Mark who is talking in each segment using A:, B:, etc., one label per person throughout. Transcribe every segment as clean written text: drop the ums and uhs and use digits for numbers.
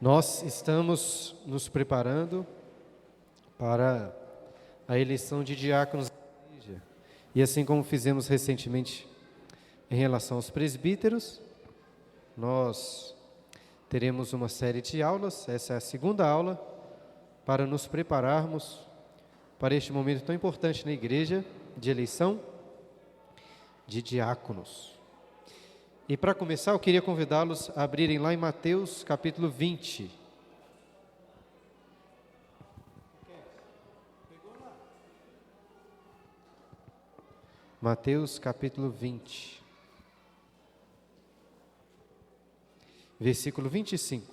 A: Nós estamos nos preparando para a eleição de diáconos da igreja. E assim como fizemos recentemente em relação aos presbíteros, nós teremos uma série de aulas, essa é a segunda aula, para nos prepararmos para este momento tão importante na igreja de eleição de diáconos. E para começar, eu queria convidá-los a abrirem lá em Mateus capítulo 20. Mateus capítulo 20. Versículo 25.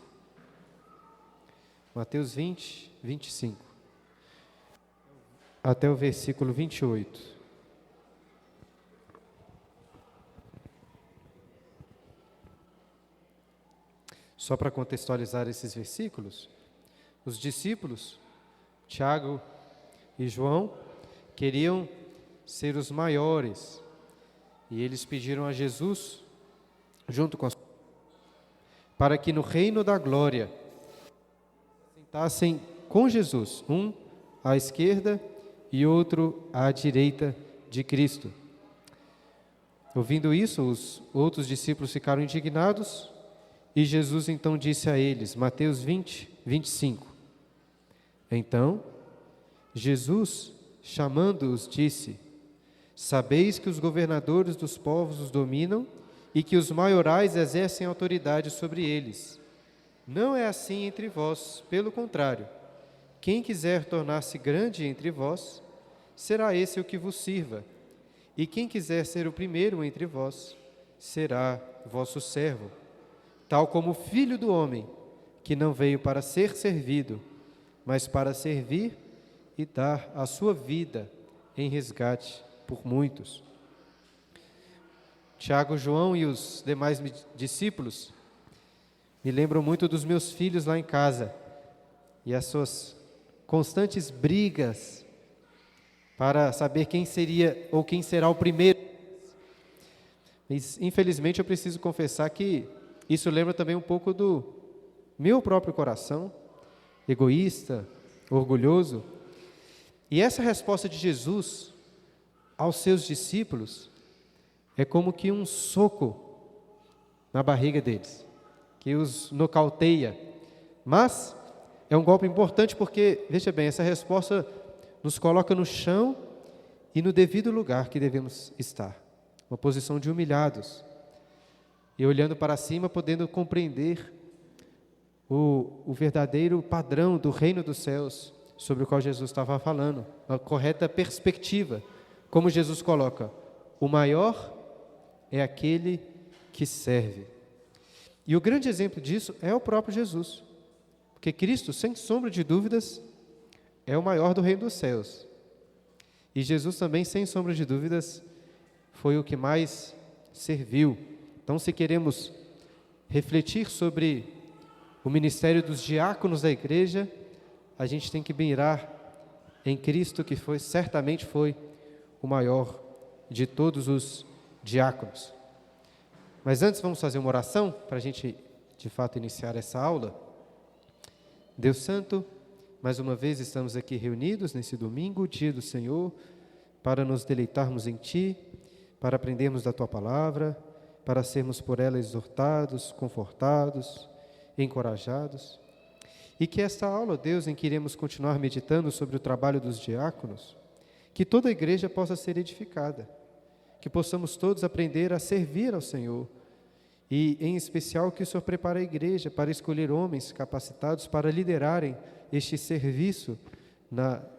A: Mateus 20, 25. Até o versículo 28. Só para contextualizar esses versículos, os discípulos, Tiago e João, queriam ser os maiores, e eles pediram a Jesus, junto com para que no reino da glória sentassem com Jesus, um à esquerda e outro à direita de Cristo. Ouvindo isso, os outros discípulos ficaram indignados, e Jesus então disse a eles, Mateus 20, 25. Então, Jesus, chamando-os, disse: Sabeis que os governadores dos povos os dominam e que os maiorais exercem autoridade sobre eles. Não é assim entre vós, pelo contrário. Quem quiser tornar-se grande entre vós, será esse o que vos sirva. E quem quiser ser o primeiro entre vós, será vosso servo. Tal como o Filho do Homem, que não veio para ser servido, mas para servir e dar a sua vida em resgate por muitos. Tiago, João e os demais discípulos me lembram muito dos meus filhos lá em casa e as suas constantes brigas para saber quem seria ou quem será o primeiro. Mas, infelizmente, eu preciso confessar que isso lembra também um pouco do meu próprio coração, egoísta, orgulhoso. E essa resposta de Jesus aos seus discípulos é como que um soco na barriga deles, que os nocauteia. Mas é um golpe importante porque, veja bem, essa resposta nos coloca no chão e no devido lugar que devemos estar, uma posição de humilhados. E olhando para cima, podendo compreender o verdadeiro padrão do reino dos céus, sobre o qual Jesus estava falando, a correta perspectiva, como Jesus coloca, o maior é aquele que serve. E o grande exemplo disso é o próprio Jesus, porque Cristo, sem sombra de dúvidas, é o maior do reino dos céus. E Jesus também, sem sombra de dúvidas, foi o que mais serviu. Então, se queremos refletir sobre o ministério dos diáconos da igreja, a gente tem que mirar em Cristo, que certamente foi o maior de todos os diáconos. Mas antes vamos fazer uma oração, para a gente, de fato, iniciar essa aula. Deus Santo, mais uma vez estamos aqui reunidos nesse domingo, dia do Senhor, para nos deleitarmos em Ti, para aprendermos da Tua palavra, para sermos por ela exortados, confortados, encorajados. E que esta aula, Deus, em que iremos continuar meditando sobre o trabalho dos diáconos, que toda a igreja possa ser edificada, que possamos todos aprender a servir ao Senhor, e em especial que o Senhor prepare a igreja para escolher homens capacitados para liderarem este serviço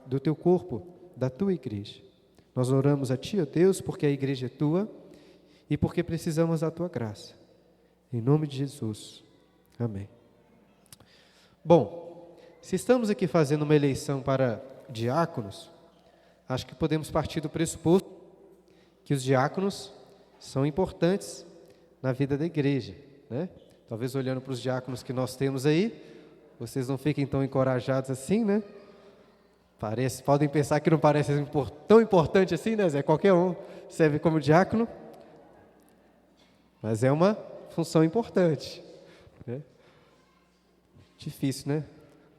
A: do Teu corpo, da Tua igreja. Nós oramos a Ti, ó Deus, porque a igreja é Tua, e porque precisamos da Tua graça. Em nome de Jesus. Amém. Bom, se estamos aqui fazendo uma eleição para diáconos, acho que podemos partir do pressuposto que os diáconos são importantes na vida da igreja, né? Talvez olhando para os diáconos que nós temos aí, vocês não fiquem tão encorajados assim, né? Podem pensar que não parece tão importante assim, né, Zé? Qualquer um serve como diácono. Mas é uma função importante, né? Difícil, né?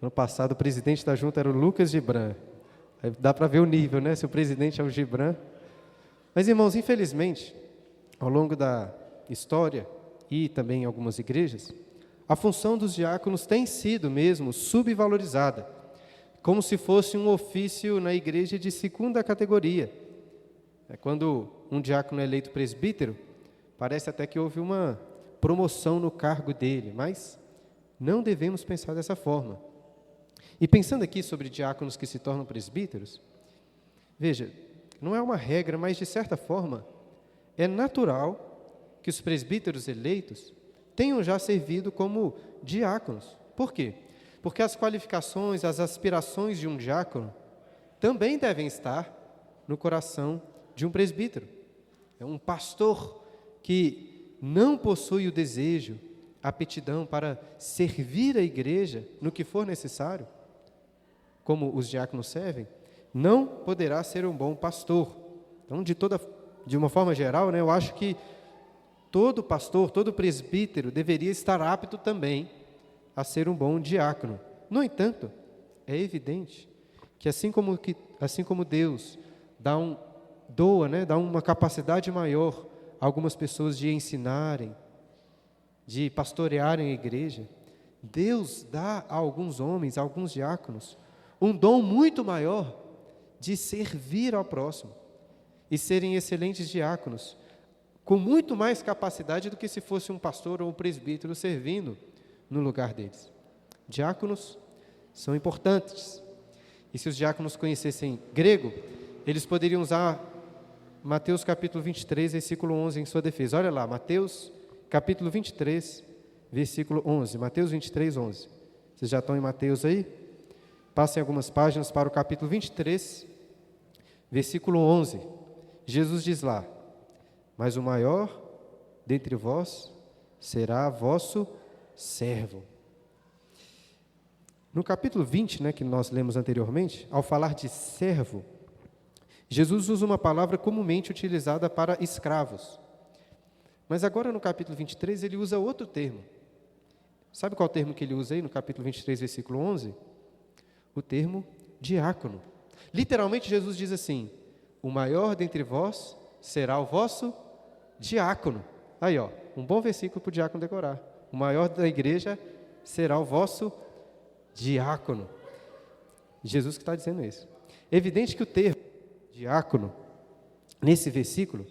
A: Ano passado o presidente da junta era o Lucas Gibran. Aí dá para ver o nível, né? Se o presidente é o Gibran. Mas, irmãos, infelizmente, ao longo da história e também em algumas igrejas, a função dos diáconos tem sido mesmo subvalorizada, como se fosse um ofício na igreja de segunda categoria. Quando um diácono é eleito presbítero, parece até que houve uma promoção no cargo dele, mas não devemos pensar dessa forma. E pensando aqui sobre diáconos que se tornam presbíteros, veja, não é uma regra, mas de certa forma, é natural que os presbíteros eleitos tenham já servido como diáconos. Por quê? Porque as qualificações, as aspirações de um diácono também devem estar no coração de um presbítero. É um pastor que não possui o desejo, a aptidão para servir a igreja no que for necessário, como os diáconos servem, não poderá ser um bom pastor. Então, de uma forma geral, eu acho que todo pastor, todo presbítero deveria estar apto também a ser um bom diácono. No entanto, é evidente que assim como Deus dá uma capacidade maior a algumas pessoas de ensinarem, de pastorearem a igreja, Deus dá a alguns homens, a alguns diáconos, um dom muito maior de servir ao próximo e serem excelentes diáconos, com muito mais capacidade do que se fosse um pastor ou um presbítero servindo no lugar deles. Diáconos são importantes. E se os diáconos conhecessem grego, eles poderiam usar Mateus capítulo 23, versículo 11 em sua defesa. Olha lá, Mateus capítulo 23, versículo 11. Mateus 23, 11. Vocês já estão em Mateus aí? Passem algumas páginas para o capítulo 23, versículo 11. Jesus diz lá: mas o maior dentre vós será vosso servo. No capítulo 20, que nós lemos anteriormente, ao falar de servo, Jesus usa uma palavra comumente utilizada para escravos. Mas agora no capítulo 23 ele usa outro termo. Sabe qual termo que ele usa aí no capítulo 23, versículo 11? O termo diácono. Literalmente Jesus diz assim: o maior dentre vós será o vosso diácono. Aí, um bom versículo para o diácono decorar. O maior da igreja será o vosso diácono. Jesus que está dizendo isso. É evidente que o termo diácono, nesse versículo,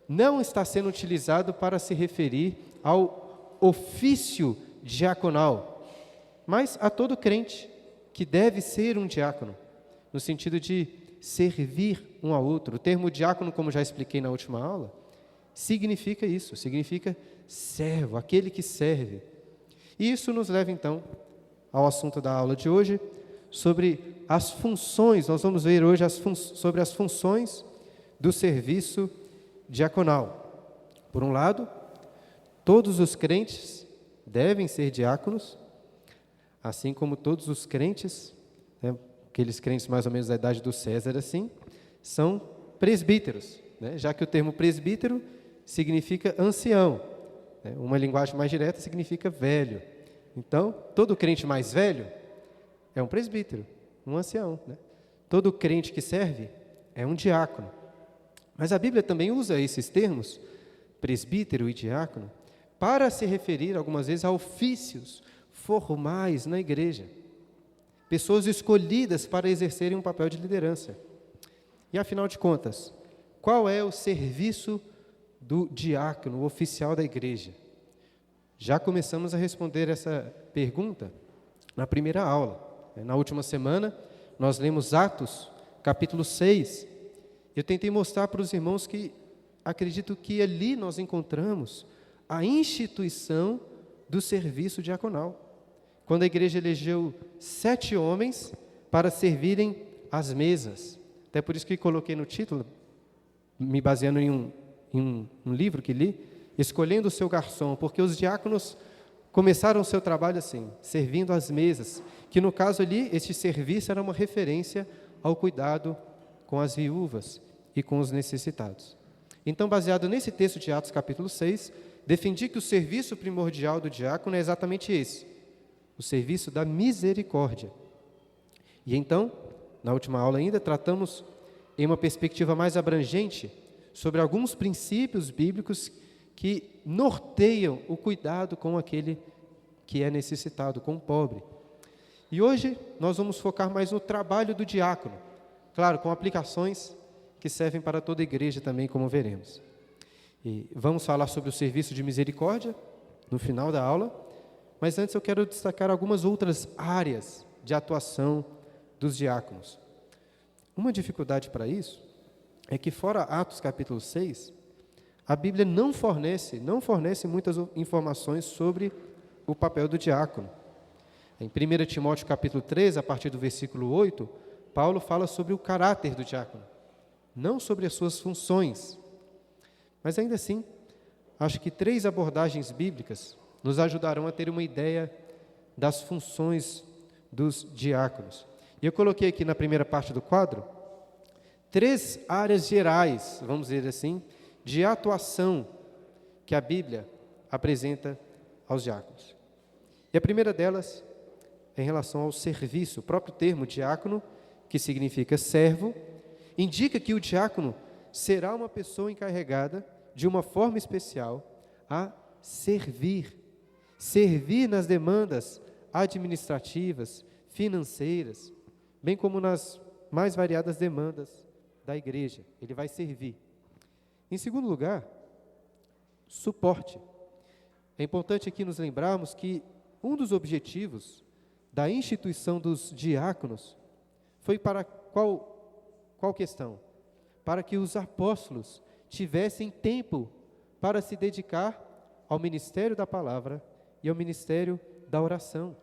A: não está sendo utilizado para se referir ao ofício diaconal, mas a todo crente que deve ser um diácono, no sentido de servir um ao outro. O termo diácono, como já expliquei na última aula, significa isso, significa servo, aquele que serve. E isso nos leva então ao assunto da aula de hoje, sobre as funções. Nós vamos ver hoje sobre as funções do serviço diaconal. Por um lado, todos os crentes devem ser diáconos, assim como todos os crentes, aqueles crentes mais ou menos da idade do César, assim, são presbíteros, já que o termo presbítero significa ancião, uma linguagem mais direta significa velho. Então, todo crente mais velho é um presbítero, um ancião. Todo crente que serve é um diácono. Mas a Bíblia também usa esses termos, presbítero e diácono, para se referir algumas vezes a ofícios formais na igreja. Pessoas escolhidas para exercerem um papel de liderança. E afinal de contas, qual é o serviço do diácono, o oficial da igreja? Já começamos a responder essa pergunta na primeira aula. Na última semana, nós lemos Atos, capítulo 6. Eu tentei mostrar para os irmãos que acredito que ali nós encontramos a instituição do serviço diaconal. Quando a igreja elegeu 7 homens para servirem às mesas. Até por isso que coloquei no título, me baseando em um livro que li, escolhendo o seu garçom, porque os diáconos começaram o seu trabalho assim, servindo às mesas, que no caso ali, este serviço era uma referência ao cuidado com as viúvas e com os necessitados. Então, baseado nesse texto de Atos capítulo 6, defendi que o serviço primordial do diácono é exatamente esse: o serviço da misericórdia. E então, na última aula ainda, tratamos em uma perspectiva mais abrangente sobre alguns princípios bíblicos que norteiam o cuidado com aquele que é necessitado, com o pobre. E hoje nós vamos focar mais no trabalho do diácono, claro, com aplicações que servem para toda a igreja também, como veremos. E vamos falar sobre o serviço de misericórdia no final da aula, mas antes eu quero destacar algumas outras áreas de atuação dos diáconos. Uma dificuldade para isso é que, fora Atos capítulo 6, a Bíblia não fornece muitas informações sobre o papel do diácono. Em 1 Timóteo capítulo 3, a partir do versículo 8, Paulo fala sobre o caráter do diácono, não sobre as suas funções. Mas ainda assim, acho que 3 abordagens bíblicas nos ajudarão a ter uma ideia das funções dos diáconos. E eu coloquei aqui na primeira parte do quadro 3 áreas gerais, vamos dizer assim, de atuação que a Bíblia apresenta aos diáconos. E a primeira delas é em relação ao serviço. O próprio termo diácono, que significa servo, indica que o diácono será uma pessoa encarregada, de uma forma especial, a servir nas demandas administrativas, financeiras, bem como nas mais variadas demandas da igreja. Ele vai servir. Em segundo lugar, suporte. É importante aqui nos lembrarmos que um dos objetivos da instituição dos diáconos foi para qual questão? Para que os apóstolos tivessem tempo para se dedicar ao ministério da palavra e ao ministério da oração.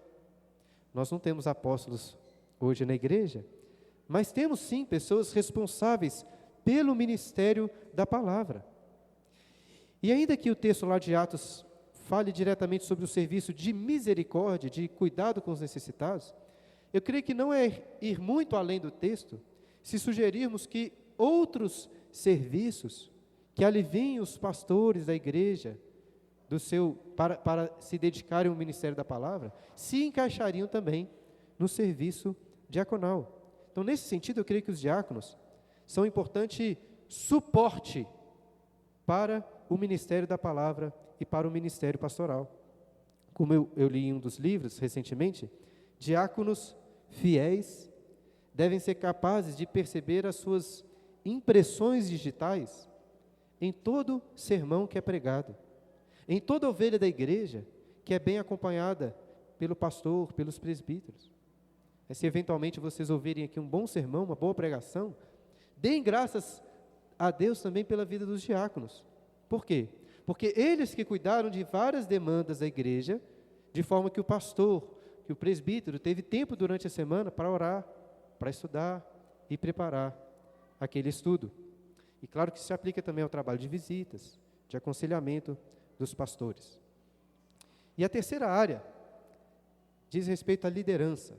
A: Nós não temos apóstolos hoje na igreja, mas temos sim pessoas responsáveis pelo ministério da palavra. E ainda que o texto lá de Atos fale diretamente sobre o serviço de misericórdia, de cuidado com os necessitados, eu creio que não é ir muito além do texto se sugerirmos que outros serviços que aliviem os pastores da igreja para se dedicarem ao ministério da palavra, se encaixariam também no serviço diaconal. Então, nesse sentido, eu creio que os diáconos são um importante suporte para o ministério da palavra e para o ministério pastoral. Como eu li em um dos livros recentemente, diáconos fiéis devem ser capazes de perceber as suas impressões digitais em todo sermão que é pregado, em toda ovelha da igreja que é bem acompanhada pelo pastor, pelos presbíteros. Se eventualmente vocês ouvirem aqui um bom sermão, uma boa pregação, deem graças a Deus também pela vida dos diáconos. Por quê? Porque eles que cuidaram de várias demandas da igreja, de forma que o pastor, que o presbítero teve tempo durante a semana para orar, para estudar e preparar aquele estudo. E claro que isso se aplica também ao trabalho de visitas, de aconselhamento dos pastores. E a terceira área diz respeito à liderança.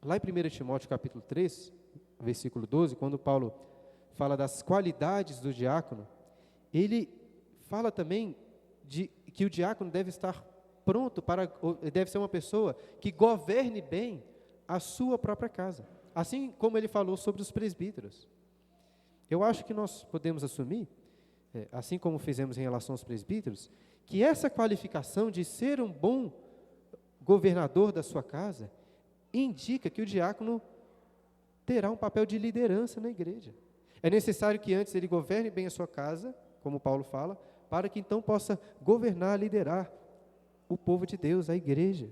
A: Lá em 1 Timóteo capítulo 3, versículo 12, quando Paulo fala das qualidades do diácono, ele fala também de que o diácono deve estar pronto deve ser uma pessoa que governe bem a sua própria casa, assim como ele falou sobre os presbíteros. Eu acho que nós podemos assumir, assim como fizemos em relação aos presbíteros, que essa qualificação de ser um bom governador da sua casa indica que o diácono terá um papel de liderança na igreja. É necessário que antes ele governe bem a sua casa, como Paulo fala, para que então possa governar, liderar o povo de Deus, a igreja.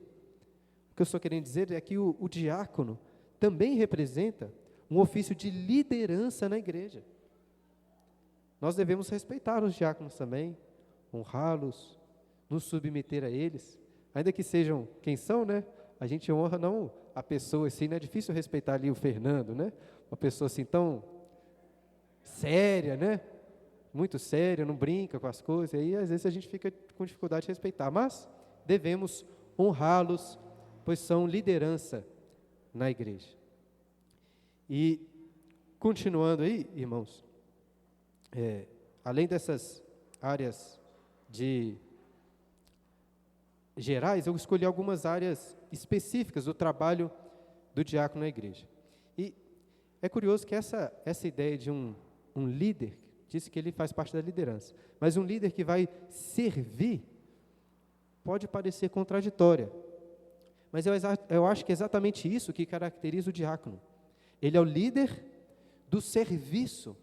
A: O que eu estou querendo dizer é que o diácono também representa um ofício de liderança na igreja. Nós devemos respeitar os diáconos também, honrá-los, nos submeter a eles, ainda que sejam quem são, né? A gente honra não a pessoa assim, não é difícil respeitar ali o Fernando, né? Uma pessoa assim tão séria, né? Muito séria, não brinca com as coisas, e aí às vezes a gente fica com dificuldade de respeitar, mas devemos honrá-los, pois são liderança na igreja. E, continuando aí, irmãos, além dessas áreas de gerais, eu escolhi algumas áreas específicas do trabalho do diácono na igreja. E é curioso que essa ideia de um líder, disse que ele faz parte da liderança, mas um líder que vai servir, pode parecer contraditória. Mas eu acho que é exatamente isso que caracteriza o diácono. Ele é o líder do serviço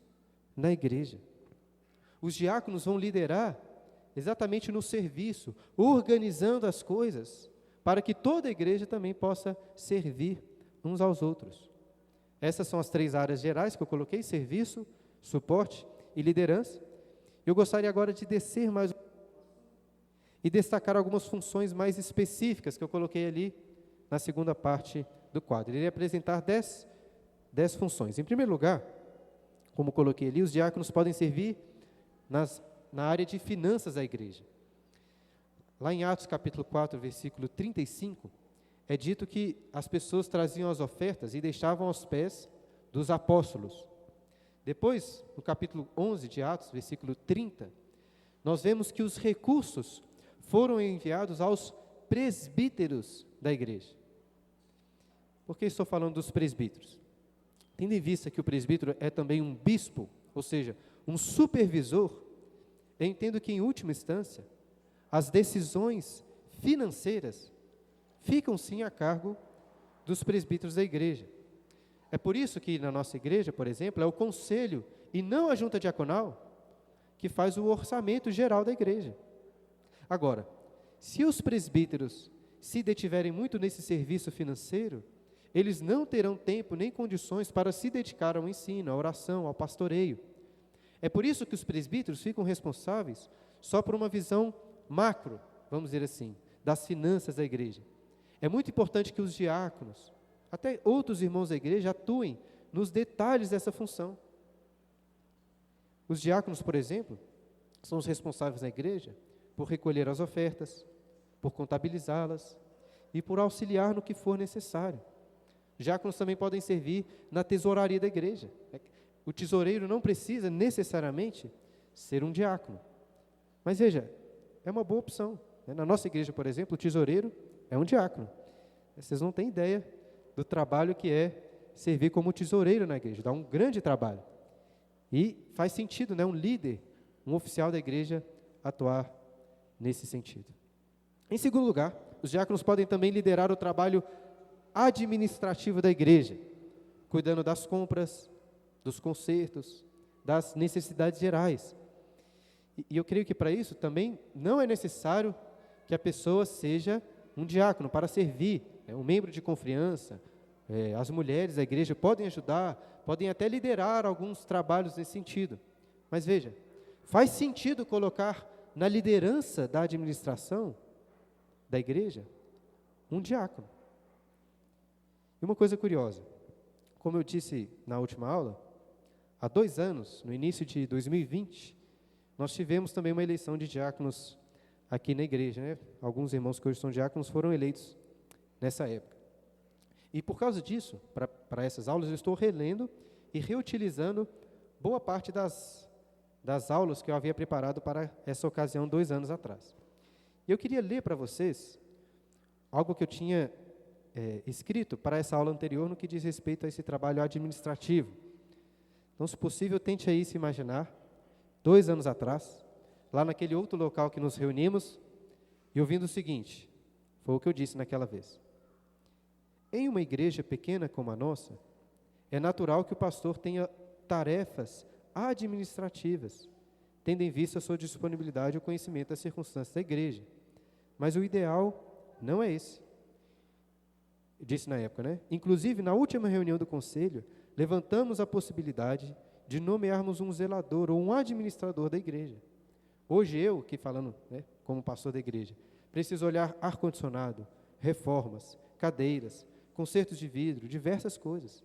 A: na igreja. Os diáconos vão liderar exatamente no serviço, organizando as coisas, para que toda a igreja também possa servir uns aos outros. Essas são as 3 áreas gerais que eu coloquei: serviço, suporte e liderança. Eu gostaria agora de descer mais e destacar algumas funções mais específicas que eu coloquei ali na segunda parte do quadro. Ele irei apresentar 10 funções. Em primeiro lugar, como coloquei ali, os diáconos podem servir na área de finanças da igreja. Lá em Atos capítulo 4, versículo 35, é dito que as pessoas traziam as ofertas e deixavam aos pés dos apóstolos. Depois, no capítulo 11 de Atos, versículo 30, nós vemos que os recursos foram enviados aos presbíteros da igreja. Por que estou falando dos presbíteros? Tendo em vista que o presbítero é também um bispo, ou seja, um supervisor, eu entendo que, em última instância, as decisões financeiras ficam sim a cargo dos presbíteros da igreja. É por isso que na nossa igreja, por exemplo, é o conselho e não a junta diaconal que faz o orçamento geral da igreja. Agora, se os presbíteros se detiverem muito nesse serviço financeiro, eles não terão tempo nem condições para se dedicar ao ensino, à oração, ao pastoreio. É por isso que os presbíteros ficam responsáveis só por uma visão macro, vamos dizer assim, das finanças da igreja. É muito importante que os diáconos, até outros irmãos da igreja, atuem nos detalhes dessa função. Os diáconos, por exemplo, são os responsáveis na igreja por recolher as ofertas, por contabilizá-las e por auxiliar no que for necessário. Diáconos também podem servir na tesouraria da igreja. O tesoureiro não precisa necessariamente ser um diácono. Mas veja, é uma boa opção. Na nossa igreja, por exemplo, o tesoureiro é um diácono. Vocês não têm ideia do trabalho que é servir como tesoureiro na igreja. Dá um grande trabalho. E faz sentido, um líder, um oficial da igreja, atuar nesse sentido. Em segundo lugar, os diáconos podem também liderar o trabalho administrativo da igreja, cuidando das compras, dos consertos, das necessidades gerais. E eu creio que para isso também não é necessário que a pessoa seja um diácono para servir, um membro de confiança. As mulheres da igreja podem ajudar, podem até liderar alguns trabalhos nesse sentido. Mas veja, faz sentido colocar na liderança da administração da igreja um diácono. E uma coisa curiosa, como eu disse na última aula, há 2 anos, no início de 2020, nós tivemos também uma eleição de diáconos aqui na igreja, Alguns irmãos que hoje são diáconos foram eleitos nessa época. E por causa disso, para essas aulas, eu estou relendo e reutilizando boa parte das aulas que eu havia preparado para essa ocasião 2 anos atrás. E eu queria ler para vocês algo que eu tinha escrito para essa aula anterior no que diz respeito a esse trabalho administrativo. Então, se possível, tente aí se imaginar, 2 anos atrás, lá naquele outro local que nos reunimos, e ouvindo o seguinte, foi o que eu disse naquela vez. Em uma igreja pequena como a nossa, é natural que o pastor tenha tarefas administrativas, tendo em vista a sua disponibilidade e o conhecimento das circunstâncias da igreja. Mas o ideal não é esse. Eu disse na época, Inclusive, na última reunião do conselho, levantamos a possibilidade de nomearmos um zelador ou um administrador da igreja. Hoje eu, aqui falando como pastor da igreja, preciso olhar ar-condicionado, reformas, cadeiras, consertos de vidro, diversas coisas.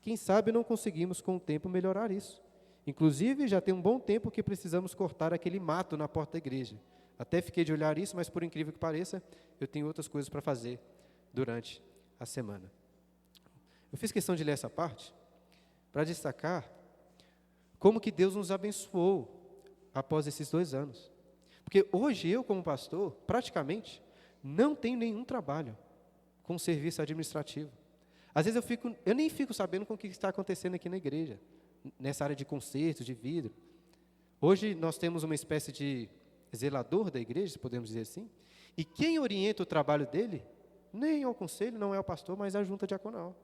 A: Quem sabe não conseguimos com o tempo melhorar isso. Inclusive, já tem um bom tempo que precisamos cortar aquele mato na porta da igreja. Até fiquei de olhar isso, mas por incrível que pareça, eu tenho outras coisas para fazer durante a semana. Eu fiz questão de ler essa parte para destacar como que Deus nos abençoou após esses 2 anos. Porque hoje eu, como pastor, praticamente, não tenho nenhum trabalho com serviço administrativo. Às vezes eu nem fico sabendo com o que está acontecendo aqui na igreja, nessa área de concertos, de vidro. Hoje nós temos uma espécie de zelador da igreja, se podemos dizer assim, e quem orienta o trabalho dele, nem é o conselho, não é o pastor, mas a junta diaconal.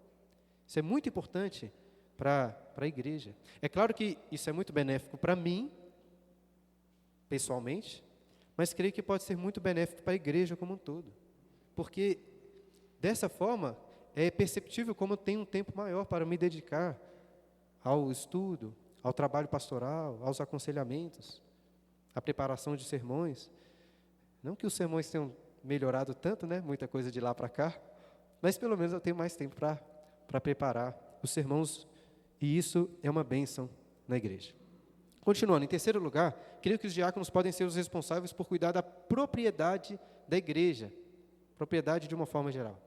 A: Isso é muito importante para a igreja. É claro que isso é muito benéfico para mim, pessoalmente, mas creio que pode ser muito benéfico para a igreja como um todo. Porque, dessa forma, é perceptível como eu tenho um tempo maior para me dedicar ao estudo, ao trabalho pastoral, aos aconselhamentos, à preparação de sermões. Não que os sermões tenham melhorado tanto, né? Muita coisa de lá para cá, mas pelo menos eu tenho mais tempo para preparar os sermões, e isso é uma bênção na igreja. Continuando, em terceiro lugar, creio que os diáconos podem ser os responsáveis por cuidar da propriedade da igreja, propriedade de uma forma geral.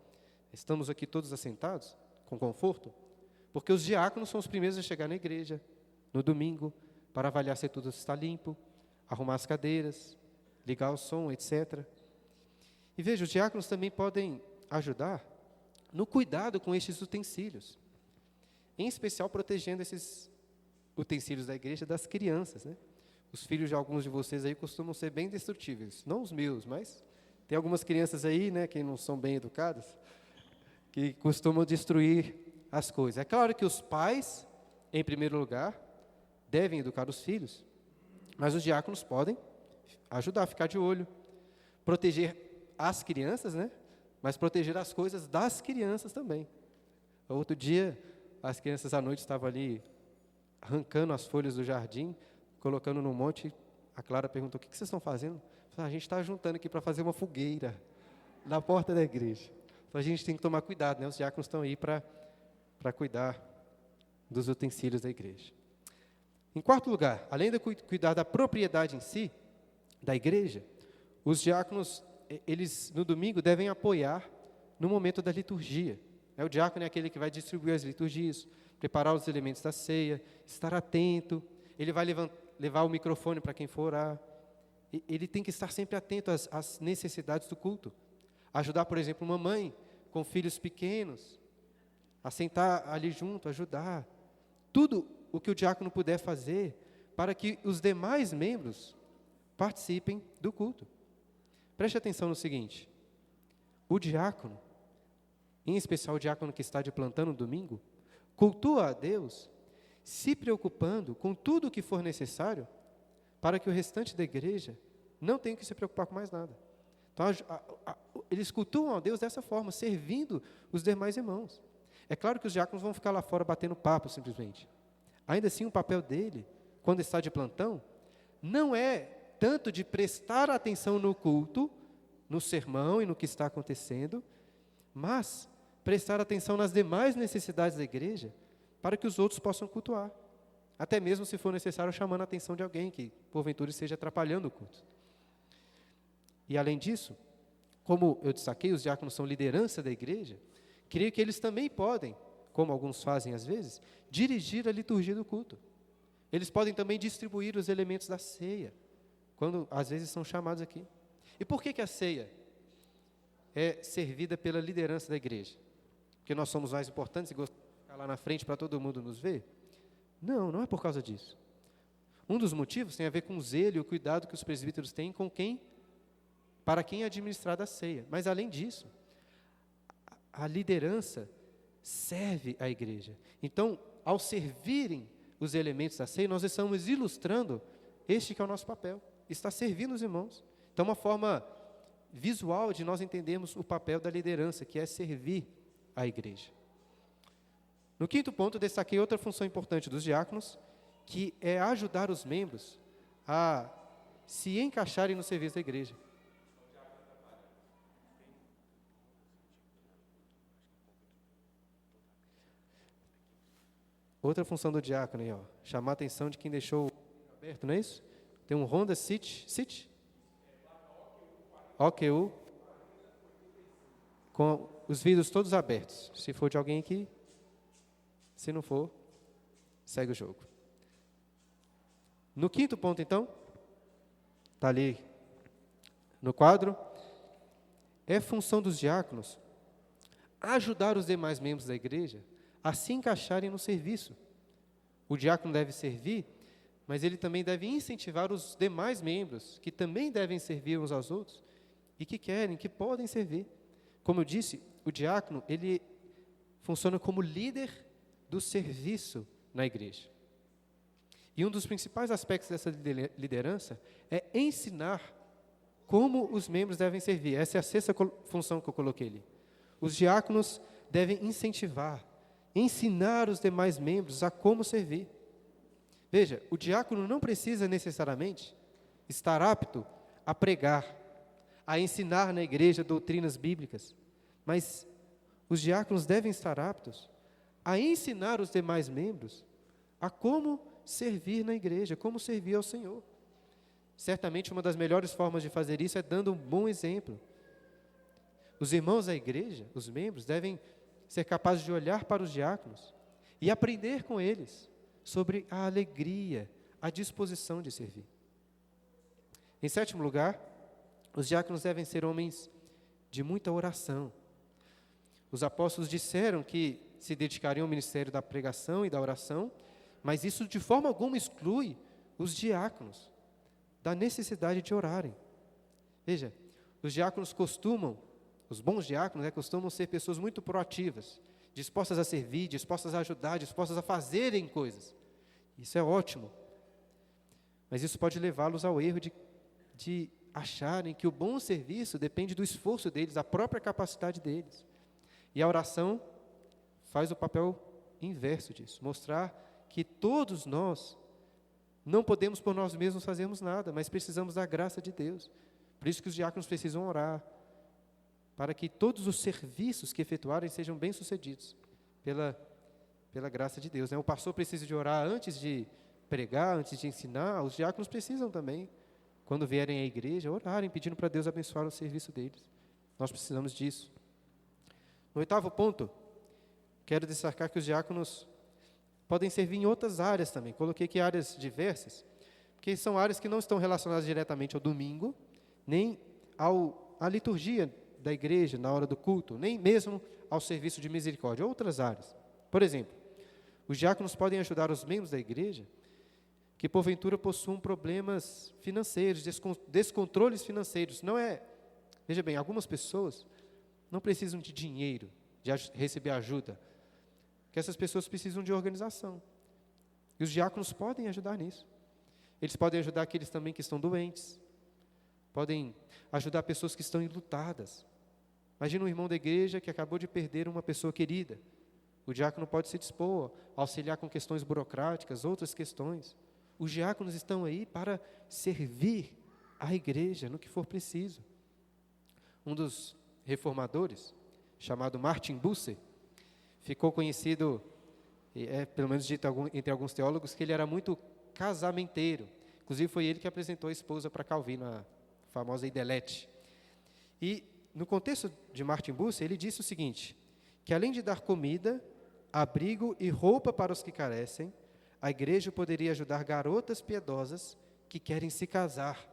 A: Estamos aqui todos assentados, com conforto, porque os diáconos são os primeiros a chegar na igreja, no domingo, para avaliar se tudo está limpo, arrumar as cadeiras, ligar o som, etc. E veja, os diáconos também podem ajudar no cuidado com estes utensílios, em especial protegendo esses utensílios da igreja das crianças, né? Os filhos de alguns de vocês aí costumam ser bem destrutíveis, não os meus, mas tem algumas crianças aí, né, que não são bem educadas, que costumam destruir as coisas. É claro que os pais, em primeiro lugar, devem educar os filhos, mas os diáconos podem ajudar a ficar de olho, proteger as crianças, né, mas proteger as coisas das crianças também. Outro dia, as crianças à noite estavam ali arrancando as folhas do jardim, colocando no monte. A Clara perguntou: o que vocês estão fazendo? Eu falei: a gente está juntando aqui para fazer uma fogueira na porta da igreja. Então a gente tem que tomar cuidado, né? Os diáconos estão aí para cuidar dos utensílios da igreja. Em quarto lugar, além de cuidar da propriedade em si, da igreja, os diáconos, eles no domingo devem apoiar no momento da liturgia. O diácono é aquele que vai distribuir as liturgias, preparar os elementos da ceia, estar atento, ele vai levar o microfone para quem for orar. Ele tem que estar sempre atento às necessidades do culto. Ajudar, por exemplo, uma mãe com filhos pequenos, a sentar ali junto, ajudar. Tudo o que o diácono puder fazer para que os demais membros participem do culto. Preste atenção no seguinte: o diácono, em especial o diácono que está de plantão no domingo, cultua a Deus, se preocupando com tudo o que for necessário, para que o restante da igreja não tenha que se preocupar com mais nada. Então, eles cultuam a Deus dessa forma, servindo os demais irmãos. É claro que os diáconos vão ficar lá fora batendo papo, simplesmente. Ainda assim, o papel dele, quando está de plantão, não é tanto de prestar atenção no culto, no sermão e no que está acontecendo, mas prestar atenção nas demais necessidades da igreja, para que os outros possam cultuar. Até mesmo se for necessário, chamando a atenção de alguém que, porventura, esteja atrapalhando o culto. E, além disso, como eu destaquei, os diáconos são liderança da igreja, creio que eles também podem, como alguns fazem às vezes, dirigir a liturgia do culto. Eles podem também distribuir os elementos da ceia, quando às vezes são chamados aqui. E por que a ceia é servida pela liderança da igreja? Porque nós somos mais importantes e gostamos de ficar lá na frente para todo mundo nos ver? Não, não é por causa disso. Um dos motivos tem a ver com o zelo e o cuidado que os presbíteros têm para quem é administrada a ceia. Mas, além disso, a liderança serve a igreja. Então, ao servirem os elementos da ceia, nós estamos ilustrando este que é o nosso papel, está servindo os irmãos. Então, uma forma visual de nós entendermos o papel da liderança, que é servir a igreja. No quinto ponto, destaquei outra função importante dos diáconos, que é ajudar os membros a se encaixarem no serviço da igreja. Outra função do diácono aí, chamar a atenção de quem deixou aberto, não é isso? Tem um Honda City, OQU, com os vidros todos abertos. Se for de alguém aqui, se não for, segue o jogo. No quinto ponto, então, está ali no quadro, é função dos diáconos ajudar os demais membros da igreja a se encaixarem no serviço. O diácono deve servir, mas ele também deve incentivar os demais membros, que também devem servir uns aos outros, e que querem, que podem servir. Como eu disse, o diácono, ele funciona como líder do serviço na igreja. E um dos principais aspectos dessa liderança é ensinar como os membros devem servir. Essa é a sexta função que eu coloquei ali. Os diáconos devem incentivar, ensinar os demais membros a como servir. Veja, o diácono não precisa necessariamente estar apto a pregar, a ensinar na igreja doutrinas bíblicas, mas os diáconos devem estar aptos a ensinar os demais membros a como servir na igreja, como servir ao Senhor. Certamente uma das melhores formas de fazer isso é dando um bom exemplo. Os irmãos da igreja, os membros, devem ser capazes de olhar para os diáconos e aprender com eles sobre a alegria, a disposição de servir. Em sétimo lugar, os diáconos devem ser homens de muita oração. Os apóstolos disseram que se dedicariam ao ministério da pregação e da oração, mas isso de forma alguma exclui os diáconos da necessidade de orarem. Veja, os diáconos costumam, os bons diáconos, costumam ser pessoas muito proativas, dispostas a servir, dispostas a ajudar, dispostas a fazerem coisas. Isso é ótimo. Mas isso pode levá-los ao erro de acharem que o bom serviço depende do esforço deles, da própria capacidade deles. E a oração faz o papel inverso disso, mostrar que todos nós não podemos por nós mesmos fazermos nada, mas precisamos da graça de Deus. Por isso que os diáconos precisam orar, para que todos os serviços que efetuarem sejam bem-sucedidos pela graça de Deus. O pastor precisa de orar antes de pregar, antes de ensinar. Os diáconos precisam também, quando vierem à igreja, orarem, pedindo para Deus abençoar o serviço deles. Nós precisamos disso. No oitavo ponto, quero destacar que os diáconos podem servir em outras áreas também. Coloquei aqui áreas diversas, porque são áreas que não estão relacionadas diretamente ao domingo, nem à liturgia da igreja, na hora do culto, nem mesmo ao serviço de misericórdia, outras áreas. Por exemplo, os diáconos podem ajudar os membros da igreja que porventura possuam problemas financeiros, descontroles financeiros. Veja bem, algumas pessoas não precisam de dinheiro, de receber ajuda, que essas pessoas precisam de organização. E os diáconos podem ajudar nisso. Eles podem ajudar aqueles também que estão doentes, podem ajudar pessoas que estão enlutadas. Imagina um irmão da igreja que acabou de perder uma pessoa querida. O diácono pode se dispor a auxiliar com questões burocráticas, outras questões. Os diáconos estão aí para servir a igreja no que for preciso. Um dos reformadores, chamado Martin Bucer, ficou conhecido, pelo menos dito entre alguns teólogos, que ele era muito casamenteiro. Inclusive foi ele que apresentou a esposa para Calvino, a famosa Idelete. E no contexto de Martin Bucer, ele disse o seguinte, que além de dar comida, abrigo e roupa para os que carecem, a igreja poderia ajudar garotas piedosas que querem se casar,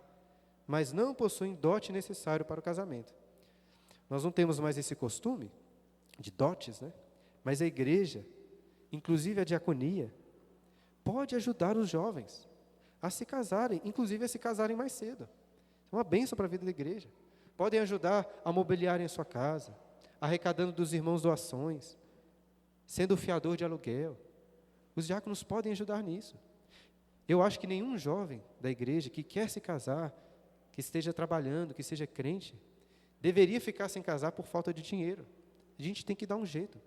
A: mas não possuem dote necessário para o casamento. Nós não temos mais esse costume de dotes, mas a igreja, inclusive a diaconia, pode ajudar os jovens a se casarem, inclusive a se casarem mais cedo. É uma bênção para a vida da igreja. Podem ajudar a mobiliarem a sua casa, arrecadando dos irmãos doações, sendo fiador de aluguel. Os diáconos podem ajudar nisso. Eu acho que nenhum jovem da igreja que quer se casar, que esteja trabalhando, que seja crente, deveria ficar sem casar por falta de dinheiro. A gente tem que dar um jeito.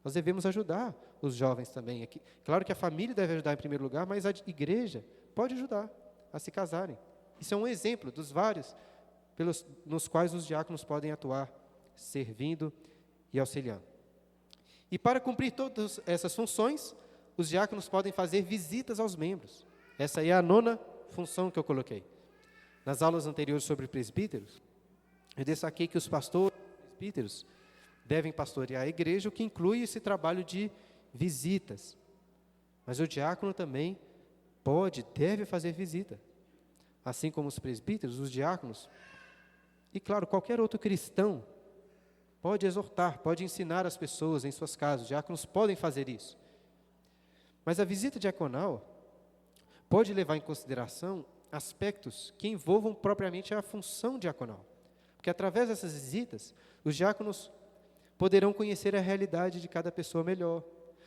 A: Nós devemos ajudar os jovens também. Aqui, claro que a família deve ajudar em primeiro lugar, mas a igreja pode ajudar a se casarem. Isso é um exemplo dos vários nos quais os diáconos podem atuar, servindo e auxiliando. E para cumprir todas essas funções, os diáconos podem fazer visitas aos membros. Essa aí é a nona função que eu coloquei. Nas aulas anteriores sobre presbíteros, eu destaquei que os pastores e presbíteros devem pastorear a igreja, o que inclui esse trabalho de visitas. Mas o diácono também deve fazer visita. Assim como os presbíteros, os diáconos, E claro, qualquer outro cristão pode exortar, pode ensinar as pessoas em suas casas. Os diáconos podem fazer isso. Mas a visita diaconal pode levar em consideração aspectos que envolvam propriamente a função diaconal. Porque através dessas visitas, os diáconos poderão conhecer a realidade de cada pessoa melhor,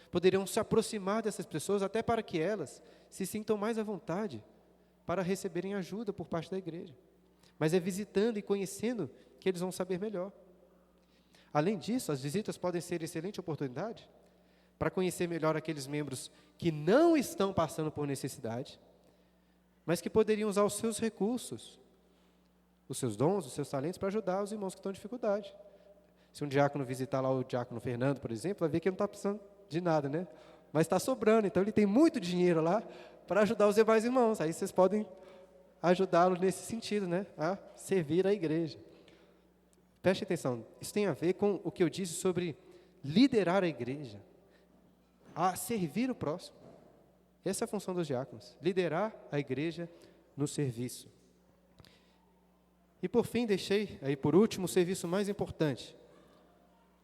A: poderão se aproximar dessas pessoas até para que elas se sintam mais à vontade para receberem ajuda por parte da igreja. Mas é visitando e conhecendo que eles vão saber melhor. Além disso, as visitas podem ser excelente oportunidade para conhecer melhor aqueles membros que não estão passando por necessidade, mas que poderiam usar os seus recursos, os seus dons, os seus talentos para ajudar os irmãos que estão em dificuldade. Se um diácono visitar lá o diácono Fernando, por exemplo, vai ver que ele não está precisando de nada, né? Mas está sobrando, então ele tem muito dinheiro lá para ajudar os demais irmãos. Aí vocês podem ajudá-lo nesse sentido, né? A servir a igreja. Preste atenção, isso tem a ver com o que eu disse sobre liderar a igreja, a servir o próximo. Essa é a função dos diáconos, liderar a igreja no serviço. E por fim, deixei aí por último o serviço mais importante,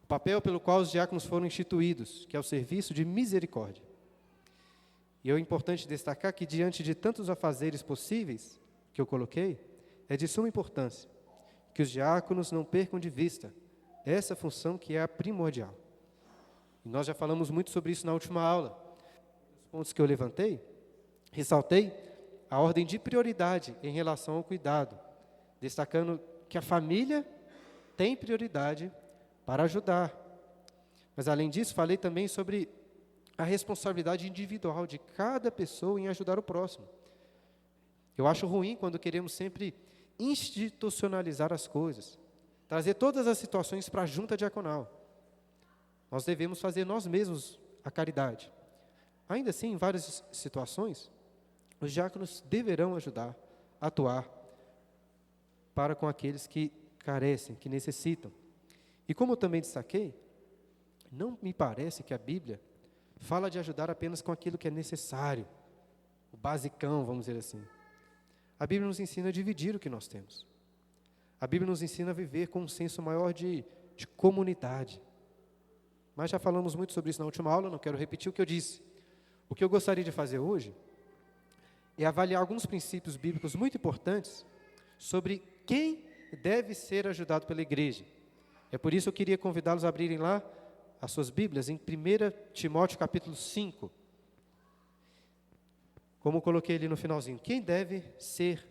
A: o papel pelo qual os diáconos foram instituídos, que é o serviço de misericórdia. E é importante destacar que diante de tantos afazeres possíveis que eu coloquei, é de suma importância que os diáconos não percam de vista essa função que é a primordial. E nós já falamos muito sobre isso na última aula. Os pontos que eu levantei, ressaltei a ordem de prioridade em relação ao cuidado, destacando que a família tem prioridade para ajudar. Mas, além disso, falei também sobre a responsabilidade individual de cada pessoa em ajudar o próximo. Eu acho ruim quando queremos sempre institucionalizar as coisas, trazer todas as situações para a junta diaconal. Nós devemos fazer nós mesmos a caridade. Ainda assim, em várias situações, os diáconos deverão ajudar, atuar para com aqueles que carecem, que necessitam. E como eu também destaquei, não me parece que a Bíblia fala de ajudar apenas com aquilo que é necessário, o basicão, vamos dizer assim. A Bíblia nos ensina a dividir o que nós temos. A Bíblia nos ensina a viver com um senso maior de comunidade. Mas já falamos muito sobre isso na última aula, não quero repetir o que eu disse. O que eu gostaria de fazer hoje é avaliar alguns princípios bíblicos muito importantes sobre quem deve ser ajudado pela igreja. É por isso que eu queria convidá-los a abrirem lá as suas Bíblias em 1 Timóteo capítulo 5. Como eu coloquei ali no finalzinho, quem deve ser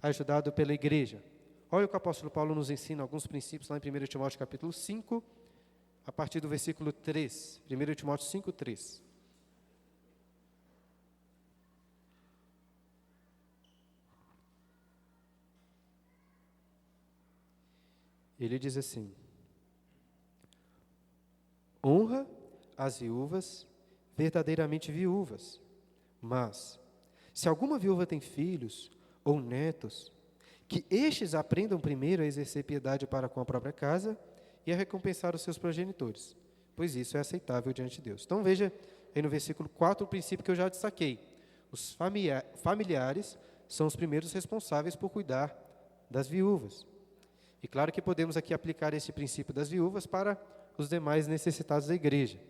A: ajudado pela igreja? Olha o que o apóstolo Paulo nos ensina, alguns princípios lá em 1 Timóteo capítulo 5, a partir do versículo 3. 1 Timóteo 5, 3. Ele diz assim: honra as viúvas, verdadeiramente viúvas, mas, se alguma viúva tem filhos ou netos, que estes aprendam primeiro a exercer piedade para com a própria casa e a recompensar os seus progenitores, pois isso é aceitável diante de Deus. Então veja aí no versículo 4 o princípio que eu já destaquei. Os familiares são os primeiros responsáveis por cuidar das viúvas. E claro que podemos aqui aplicar esse princípio das viúvas para os demais necessitados da igreja,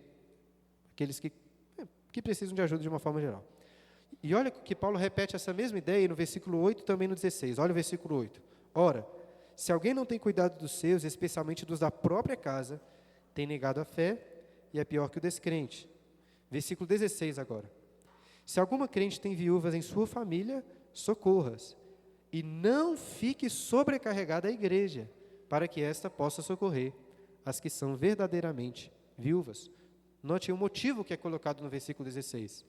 A: aqueles que precisam de ajuda de uma forma geral. E olha que Paulo repete essa mesma ideia no versículo 8 e também no 16. Olha o versículo 8. Ora, se alguém não tem cuidado dos seus, especialmente dos da própria casa, tem negado a fé e é pior que o descrente. Versículo 16 agora. Se alguma crente tem viúvas em sua família, socorra-as. E não fique sobrecarregada a igreja, para que esta possa socorrer as que são verdadeiramente viúvas. Note o motivo que é colocado no versículo 16.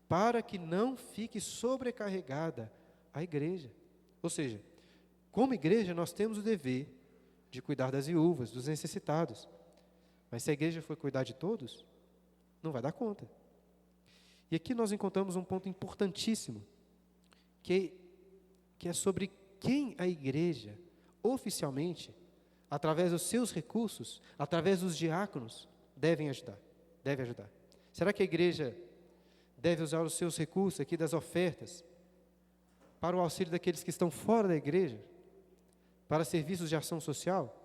A: Para que não fique sobrecarregada a igreja. Ou seja, como igreja nós temos o dever de cuidar das viúvas, dos necessitados. Mas se a igreja for cuidar de todos, não vai dar conta. E aqui nós encontramos um ponto importantíssimo, que é sobre quem a igreja, oficialmente, através dos seus recursos, através dos diáconos, deve ajudar. Será que a igreja deve usar os seus recursos aqui das ofertas para o auxílio daqueles que estão fora da igreja? para serviços de ação social?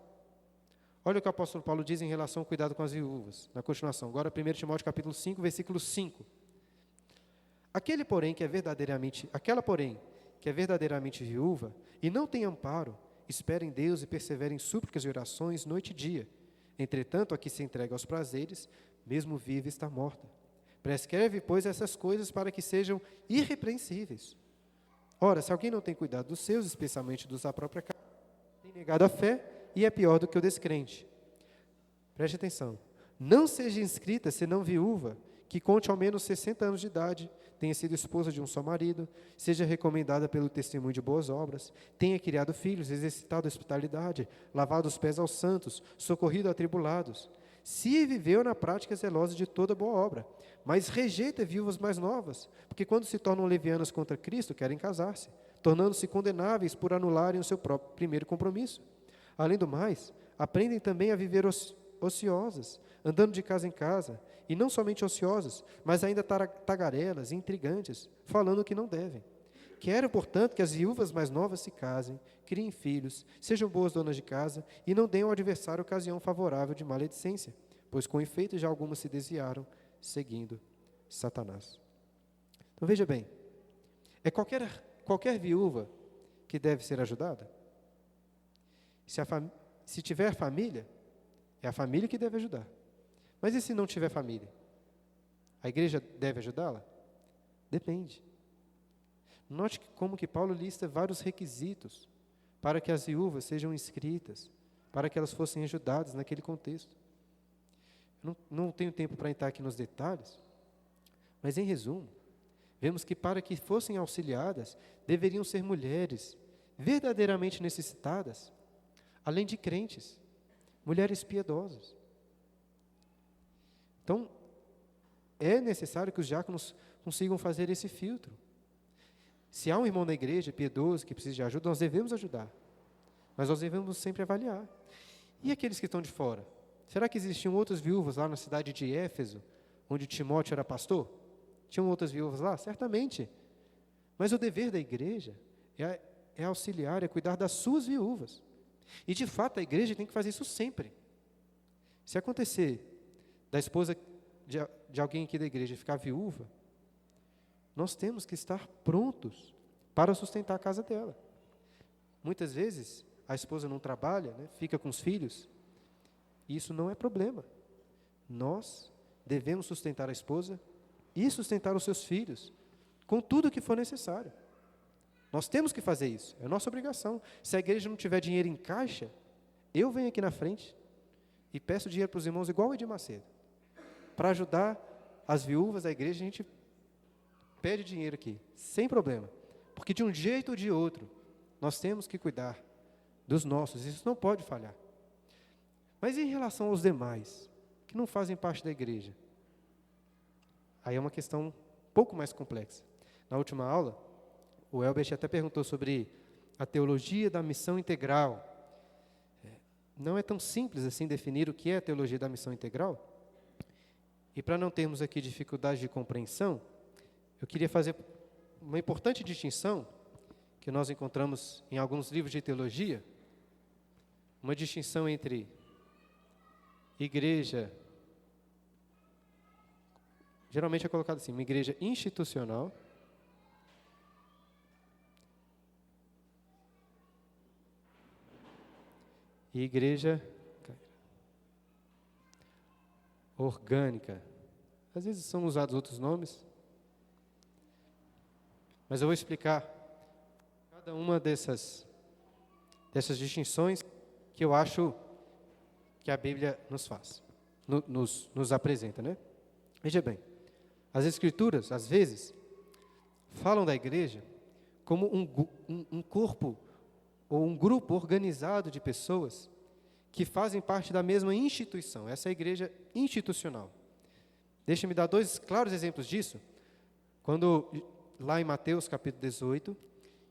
A: Olha o que o apóstolo Paulo diz em relação ao cuidado com as viúvas, na continuação. Agora, 1 Timóteo capítulo 5, versículo 5. Aquela, porém, que é verdadeiramente viúva e não tem amparo, espera em Deus e persevera em súplicas e orações noite e dia. Entretanto, a que se entrega aos prazeres, mesmo viva está morta. Prescreve, pois, essas coisas para que sejam irrepreensíveis. Ora, se alguém não tem cuidado dos seus, especialmente dos da própria casa, tem negado a fé e é pior do que o descrente. Preste atenção. Não seja inscrita, senão viúva, que conte ao menos 60 anos de idade, tenha sido esposa de um só marido, seja recomendada pelo testemunho de boas obras, tenha criado filhos, exercitado a hospitalidade, lavado os pés aos santos, socorrido a atribulados. Se viveu na prática zelosa de toda boa obra, mas rejeita viúvas mais novas, porque quando se tornam levianas contra Cristo, querem casar-se, tornando-se condenáveis por anularem o seu próprio primeiro compromisso. Além do mais, aprendem também a viver ociosas, andando de casa em casa, e não somente ociosas, mas ainda tagarelas, intrigantes, falando o que não devem. Quero, portanto, que as viúvas mais novas se casem, criem filhos, sejam boas donas de casa, e não deem ao adversário ocasião favorável de maledicência, pois com efeito já algumas se desviaram, seguindo Satanás. Então veja bem, é qualquer viúva que deve ser ajudada? Se tiver família, é a família que deve ajudar. Mas e se não tiver família? A igreja deve ajudá-la? Depende. Note como que Paulo lista vários requisitos para que as viúvas sejam inscritas, para que elas fossem ajudadas naquele contexto. Não tenho tempo para entrar aqui nos detalhes, mas em resumo, vemos que para que fossem auxiliadas, deveriam ser mulheres verdadeiramente necessitadas, além de crentes, mulheres piedosas. Então, é necessário que os diáconos consigam fazer esse filtro. Se há um irmão na igreja piedoso que precisa de ajuda, nós devemos ajudar. Mas nós devemos sempre avaliar. E aqueles que estão de fora? Será que existiam outras viúvas lá na cidade de Éfeso, onde Timóteo era pastor? Tinham outras viúvas lá? Certamente. Mas o dever da igreja é auxiliar, é cuidar das suas viúvas. E, de fato, a igreja tem que fazer isso sempre. Se acontecer da esposa de alguém aqui da igreja ficar viúva, nós temos que estar prontos para sustentar a casa dela. Muitas vezes, a esposa não trabalha, né, fica com os filhos, e isso não é problema. Nós devemos sustentar a esposa e sustentar os seus filhos, com tudo o que for necessário. Nós temos que fazer isso, é nossa obrigação. Se a igreja não tiver dinheiro em caixa, eu venho aqui na frente e peço dinheiro para os irmãos, igual o Edir Macedo. Para ajudar as viúvas da igreja, a gente pede dinheiro aqui, sem problema. Porque de um jeito ou de outro, nós temos que cuidar dos nossos, isso não pode falhar. Mas em relação aos demais, que não fazem parte da igreja? Aí é uma questão um pouco mais complexa. Na última aula, o Elbert até perguntou sobre a teologia da missão integral. Não é tão simples assim definir o que é a teologia da missão integral. E para não termos aqui dificuldade de compreensão, eu queria fazer uma importante distinção que nós encontramos em alguns livros de teologia, uma distinção entre igreja, geralmente é colocado assim, uma igreja institucional e igreja orgânica. Às vezes são usados outros nomes, mas eu vou explicar cada uma dessas distinções que eu acho que a Bíblia nos faz, nos apresenta, né? Veja bem, as Escrituras, às vezes, falam da igreja como um corpo ou um grupo organizado de pessoas que fazem parte da mesma instituição. Essa é a igreja institucional. Deixa-me dar dois claros exemplos disso. Quando, lá em Mateus, capítulo 18,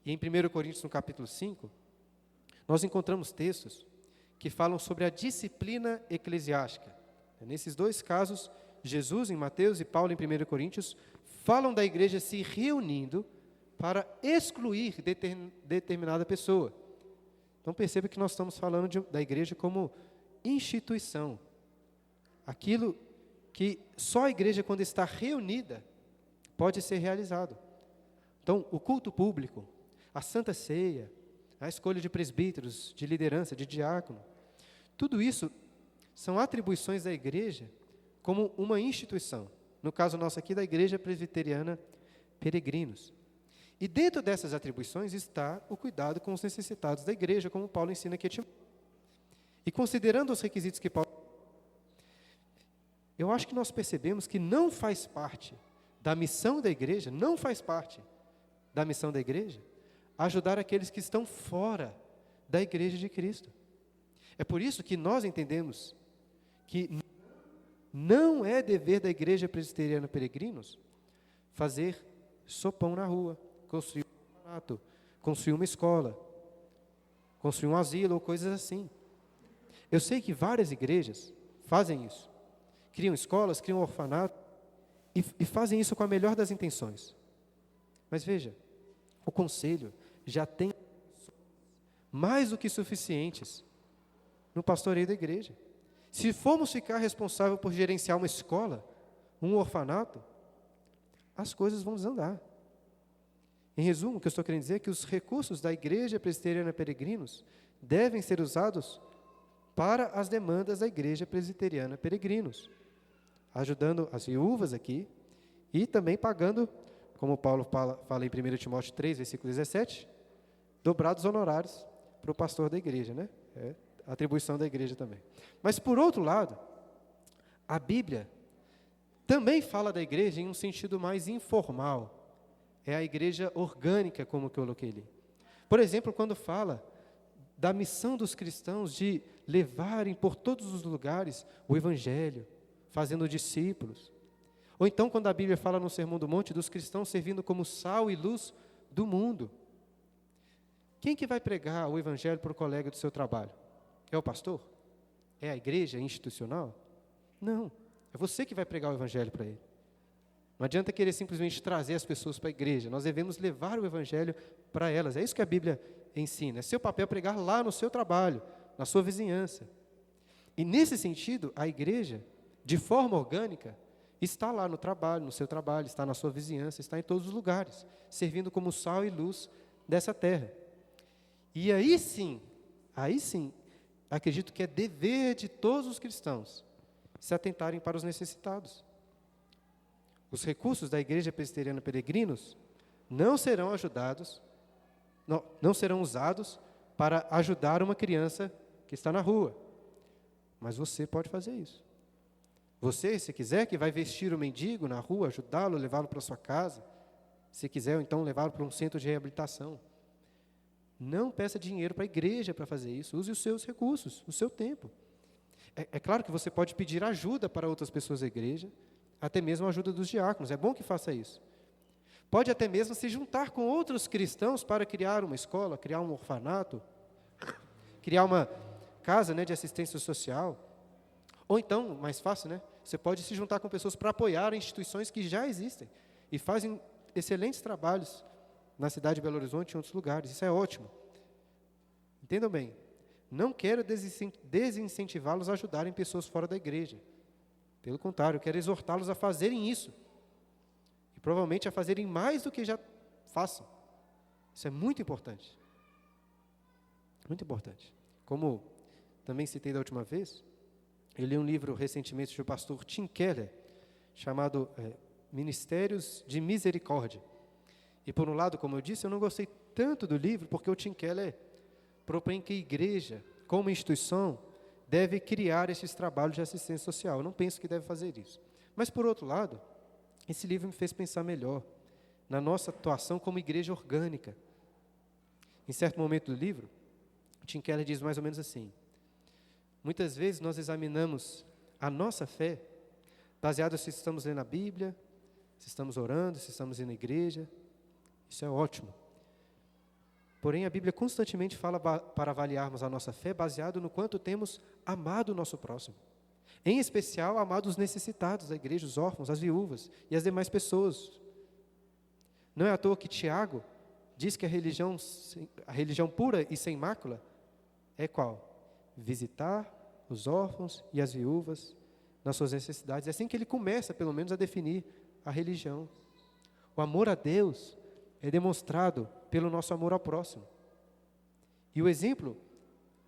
A: e em 1 Coríntios, no capítulo 5, nós encontramos textos que falam sobre a disciplina eclesiástica. Nesses dois casos, Jesus, em Mateus, e Paulo, em 1 Coríntios, falam da igreja se reunindo para excluir determinada pessoa. Então perceba que nós estamos falando da igreja como instituição. Aquilo que só a igreja, quando está reunida, pode ser realizado. Então, o culto público, a Santa Ceia, a escolha de presbíteros, de liderança, de diácono, tudo isso são atribuições da igreja como uma instituição. No caso nosso aqui, da Igreja Presbiteriana Peregrinos. E dentro dessas atribuições está o cuidado com os necessitados da igreja, como Paulo ensina aqui a Timóteo. E considerando os requisitos que Paulo... Eu acho que nós percebemos que não faz parte da missão da igreja, ajudar aqueles que estão fora da igreja de Cristo. É por isso que nós entendemos que não é dever da Igreja Presbiteriana Peregrinos fazer sopão na rua, construir um orfanato, construir uma escola, construir um asilo ou coisas assim. Eu sei que várias igrejas fazem isso. Criam escolas, criam um orfanato e fazem isso com a melhor das intenções. Mas veja, o conselho já tem mais do que suficientes no pastoreio da igreja. Se formos ficar responsáveis por gerenciar uma escola, um orfanato, as coisas vão desandar. Em resumo, o que eu estou querendo dizer é que os recursos da Igreja Presbiteriana Peregrinos devem ser usados para as demandas da Igreja Presbiteriana Peregrinos, ajudando as viúvas aqui e também pagando, como Paulo fala em 1 Timóteo 3, versículo 17, dobrados honorários para o pastor da igreja, né? É atribuição da igreja também. Mas, por outro lado, a Bíblia também fala da igreja em um sentido mais informal. É a igreja orgânica, como que eu coloquei ali. Por exemplo, quando fala da missão dos cristãos de levarem por todos os lugares o Evangelho, fazendo discípulos. Ou então, quando a Bíblia fala no Sermão do Monte, dos cristãos servindo como sal e luz do mundo. Quem que vai pregar o Evangelho para o colega do seu trabalho? É o pastor? É a igreja institucional? Não, é você que vai pregar o Evangelho para ele. Não adianta querer simplesmente trazer as pessoas para a igreja, nós devemos levar o Evangelho para elas. É isso que a Bíblia ensina. É seu papel pregar lá no seu trabalho, na sua vizinhança. E nesse sentido, a igreja, de forma orgânica, está lá no trabalho, no seu trabalho, está na sua vizinhança, está em todos os lugares, servindo como sal e luz dessa terra. E aí sim, acredito que é dever de todos os cristãos se atentarem para os necessitados. Os recursos da Igreja Presbiteriana Peregrinos não serão usados para ajudar uma criança que está na rua. Mas você pode fazer isso. Você, se quiser, que vai vestir o mendigo na rua, ajudá-lo, levá-lo para sua casa. Se quiser, ou então levá-lo para um centro de reabilitação. Não peça dinheiro para a igreja para fazer isso. Use os seus recursos, o seu tempo. É claro que você pode pedir ajuda para outras pessoas da igreja, até mesmo a ajuda dos diáconos. É bom que faça isso. Pode até mesmo se juntar com outros cristãos para criar uma escola, criar um orfanato, criar uma casa, né, de assistência social. Ou então, mais fácil, né? Você pode se juntar com pessoas para apoiar instituições que já existem e fazem excelentes trabalhos na cidade de Belo Horizonte e em outros lugares. Isso é ótimo. Entendam bem, não quero desincentivá-los a ajudarem pessoas fora da igreja. Pelo contrário, eu quero exortá-los a fazerem isso. E provavelmente a fazerem mais do que já façam. Isso é muito importante. Muito importante. Como também citei da última vez, eu li um livro recentemente do pastor Tim Keller, chamado Ministérios de Misericórdia. E por um lado, como eu disse, eu não gostei tanto do livro, porque o Tim Keller propõe que a igreja, como instituição, deve criar esses trabalhos de assistência social. Eu não penso que deve fazer isso. Mas, por outro lado, esse livro me fez pensar melhor na nossa atuação como igreja orgânica. Em certo momento do livro, Tim Keller diz mais ou menos assim: muitas vezes nós examinamos a nossa fé baseado se estamos lendo a Bíblia, se estamos orando, se estamos indo à igreja. Isso é ótimo. Porém, a Bíblia constantemente fala para avaliarmos a nossa fé baseado no quanto temos amado o nosso próximo. Em especial, amado os necessitados da igreja, os órfãos, as viúvas e as demais pessoas. Não é à toa que Tiago diz que a religião pura e sem mácula é qual? Visitar os órfãos e as viúvas nas suas necessidades. É assim que ele começa, pelo menos, a definir a religião. O amor a Deus é demonstrado pelo nosso amor ao próximo. E o exemplo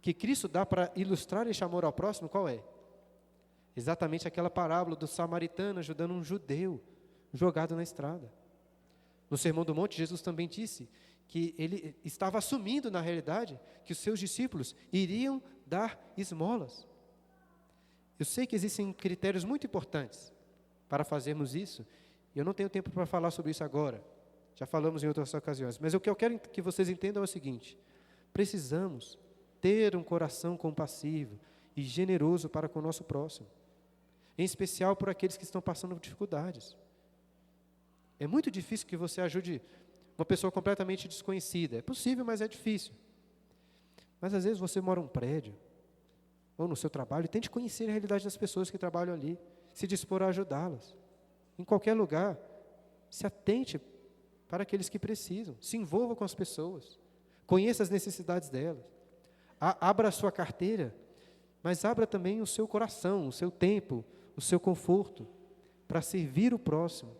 A: que Cristo dá para ilustrar este amor ao próximo, qual é? Exatamente aquela parábola do samaritano ajudando um judeu jogado na estrada. No Sermão do Monte, Jesus também disse que ele estava assumindo, na realidade, que os seus discípulos iriam dar esmolas. Eu sei que existem critérios muito importantes para fazermos isso, e eu não tenho tempo para falar sobre isso agora. Já falamos em outras ocasiões. Mas o que eu quero que vocês entendam é o seguinte: precisamos ter um coração compassivo e generoso para com o nosso próximo, em especial por aqueles que estão passando dificuldades. É muito difícil que você ajude uma pessoa completamente desconhecida. É possível, mas é difícil. Mas às vezes você mora em um prédio, ou no seu trabalho, e tente conhecer a realidade das pessoas que trabalham ali, se dispor a ajudá-las. Em qualquer lugar, se atente para aqueles que precisam, se envolva com as pessoas, conheça as necessidades delas, abra a sua carteira, mas abra também o seu coração, o seu tempo, o seu conforto, para servir o próximo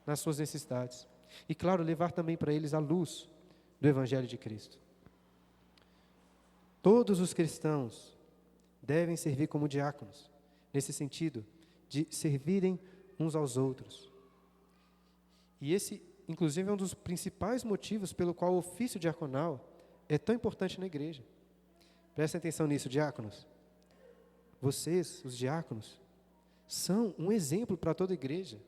A: nas suas necessidades. E claro, levar também para eles a luz do Evangelho de Cristo. Todos os cristãos devem servir como diáconos, nesse sentido, de servirem uns aos outros. E esse, inclusive, é um dos principais motivos pelo qual o ofício diaconal é tão importante na igreja. Prestem atenção nisso, diáconos. Vocês, os diáconos, são um exemplo para toda a igreja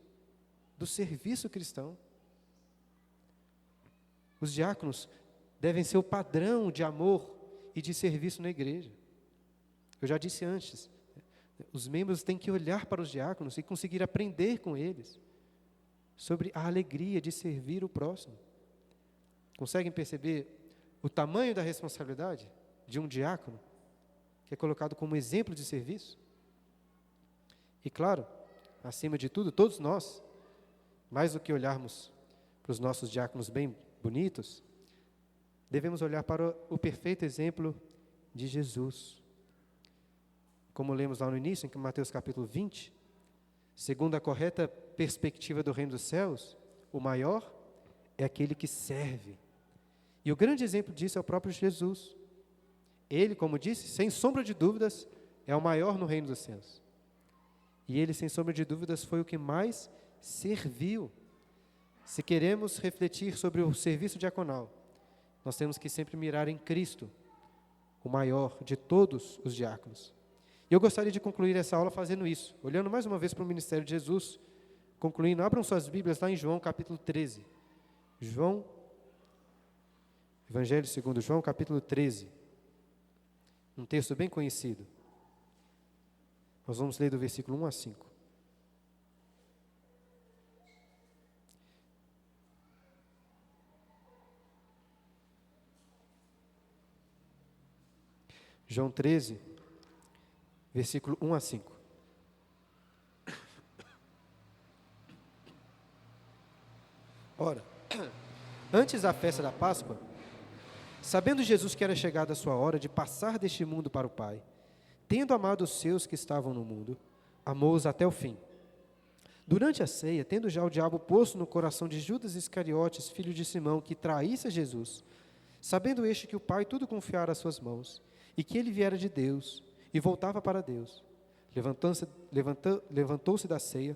A: do serviço cristão. Os diáconos devem ser o padrão de amor e de serviço na igreja. Eu já disse antes, os membros têm que olhar para os diáconos e conseguir aprender com eles sobre a alegria de servir o próximo. Conseguem perceber o tamanho da responsabilidade de um diácono, que é colocado como exemplo de serviço? E claro, acima de tudo, todos nós, mais do que olharmos para os nossos diáconos bem bonitos, devemos olhar para o perfeito exemplo de Jesus. Como lemos lá no início, em Mateus capítulo 20, segundo a correta perspectiva do reino dos céus, o maior é aquele que serve. E o grande exemplo disso é o próprio Jesus. Ele, como disse, sem sombra de dúvidas, é o maior no reino dos céus. E ele, sem sombra de dúvidas, foi o que mais serviu. Se queremos refletir sobre o serviço diaconal, nós temos que sempre mirar em Cristo, o maior de todos os diáconos. E eu gostaria de concluir essa aula fazendo isso, olhando mais uma vez para o ministério de Jesus, concluindo. Abram suas Bíblias lá em João capítulo 13. Evangelho segundo João capítulo 13. Um texto bem conhecido. Nós vamos ler do versículo 1 a 5. João 13, versículo 1 a 5. Ora, antes da festa da Páscoa, sabendo Jesus que era chegada a sua hora de passar deste mundo para o Pai, tendo amado os seus que estavam no mundo, amou-os até o fim. Durante a ceia, tendo já o diabo posto no coração de Judas Iscariotes, filho de Simão, que traísse a Jesus, sabendo este que o Pai tudo confiara às suas mãos, e que ele viera de Deus, e voltava para Deus, levantou-se da ceia,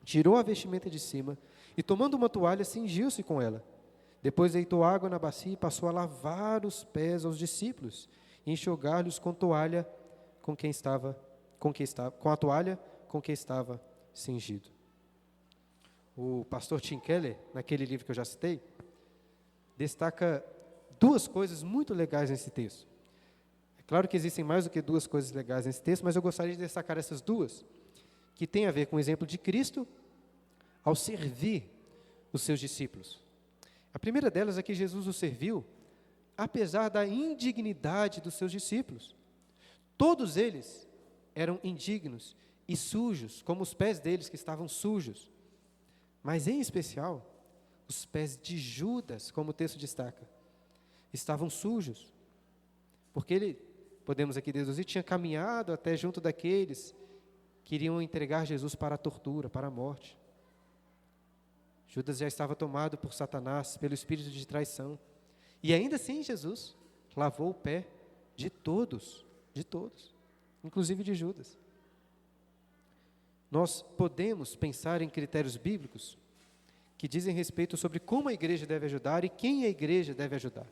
A: tirou a vestimenta de cima, e tomando uma toalha, cingiu-se com ela. Depois deitou água na bacia e passou a lavar os pés aos discípulos, e enxugar-lhes com a toalha com que estava cingido. O pastor Tim Keller, naquele livro que eu já citei, destaca duas coisas muito legais nesse texto. É claro que existem mais do que duas coisas legais nesse texto, mas eu gostaria de destacar essas duas, que têm a ver com o exemplo de Cristo ao servir os seus discípulos. A primeira delas é que Jesus os serviu, apesar da indignidade dos seus discípulos. Todos eles eram indignos e sujos, como os pés deles que estavam sujos. Mas, em especial, os pés de Judas, como o texto destaca, estavam sujos. Porque ele, podemos aqui deduzir, tinha caminhado até junto daqueles que iriam entregar Jesus para a tortura, para a morte. Judas já estava tomado por Satanás, pelo espírito de traição. E ainda assim Jesus lavou o pé de todos, inclusive de Judas. Nós podemos pensar em critérios bíblicos que dizem respeito sobre como a igreja deve ajudar e quem a igreja deve ajudar.